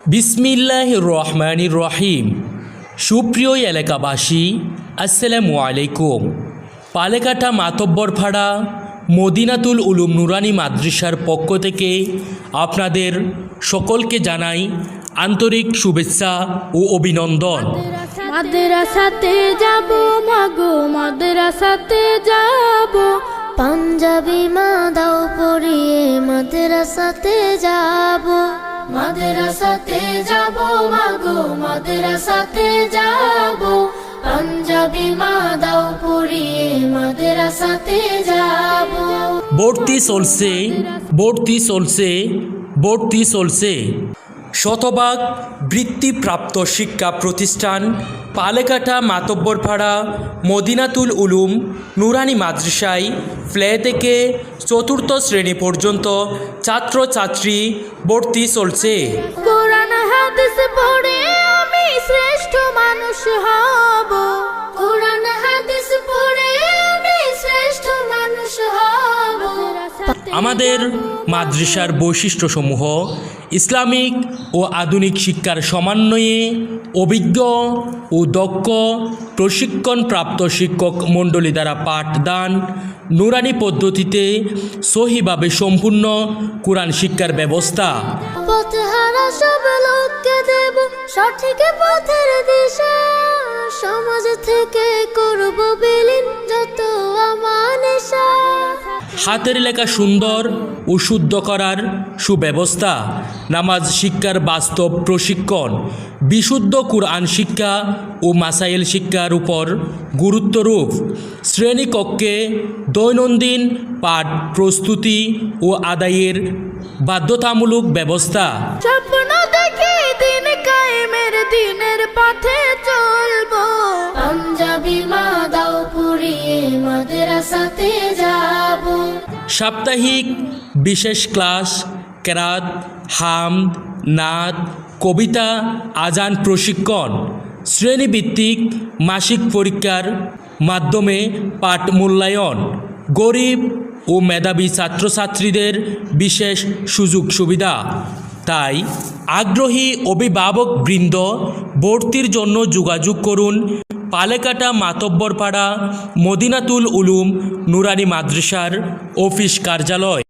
বিসমিল্লাহির রহমানির রহিম। সুপ্রিয় এলাকাবাসী, আসসালামু আলাইকুম। পালেকাটা মাতব্বরপাড়া মদিনাতুল উলুম নুরানি মাদ্রাসার পক্ষ থেকে আপনাদের সকলকে জানাই আন্তরিক শুভেচ্ছা ও অভিনন্দন। মাদ্রাসাতে যাব মাগো, মাদ্রাসাতে যাব, পাঞ্জাবি মা দাও পরিয়ে মাদ্রাসাতে যাব। মাদ্রাসাতে যাব মাগো, মাদ্রাসাতে যাব, পাঞ্জাবি মা দাও পরিয়ে মাদ্রাসাতে যাব। ভর্তি চলছে। শতভাগ বৃত্তিপ্রাপ্ত শিক্ষা প্রতিষ্ঠান পালেকাটা মাতব্বরপাড়া মদিনাতুল উলুম নুরানি মাদ্রাসায় প্লে থেকে চতুর্থ শ্রেণী পর্যন্ত ছাত্রছাত্রী ভর্তি চলছে। কোরআন হাদিস পড়ে আমি শ্রেষ্ঠ মানুষ হব, কোরআন হাদিস পড়ে আমি শ্রেষ্ঠ মানুষ হব। আমাদের মাদ্রাসার বৈশিষ্ট্যসমূহ: ইসলামিক ও আধুনিক শিক্ষার সমন্বয়ে অভিজ্ঞ ও দক্ষ প্রশিক্ষণপ্রাপ্ত শিক্ষক মণ্ডলী দ্বারা পাঠদান, নুরানি পদ্ধতিতে সহিভাবে সম্পূর্ণ কোরআন শিক্ষার ব্যবস্থা। পথহারা সব লোককে দেব সঠিক পথের দিশা, সমাজ থেকে করব বিলীন যত আমানেশা। হাতের লেখা সুন্দর ও শুদ্ধ করার সুব্যবস্থা, নামাজ শিক্ষার বাস্তব প্রশিক্ষণ, বিশুদ্ধ কুরআন শিক্ষা ও মাসাইল শিক্ষার উপর গুরুত্বারোপ, শ্রেণীকক্ষে দৈনন্দিন পাঠ প্রস্তুতি ও আদায়ের বাধ্যতামূলক ব্যবস্থা। স্বপ্ন দেখি দিন কায়েমের, দিনের পথে চলবো, পাঞ্জাবি মা দাও পরিয়ে মাদ্রাসাতে যাব। সাপ্তাহিক বিশেষ ক্লাস, কেরাত, হামদ, নাত, কবিতা, আজান প্রশিক্ষণ, শ্রেণীভিত্তিক মাসিক পরীক্ষার মাধ্যমে পাঠ মূল্যায়ন, গরিব ও মেধাবী ছাত্রছাত্রীদের বিশেষ সুযোগ সুবিধা। তাই আগ্রহী অভিভাবকবৃন্দ ভর্তির জন্য যোগাযোগ করুন পালেকাটা মাতব্বরপাড়া মদিনাতুল উলুম নুরানি মাদ্রাসার অফিস কার্যালয়।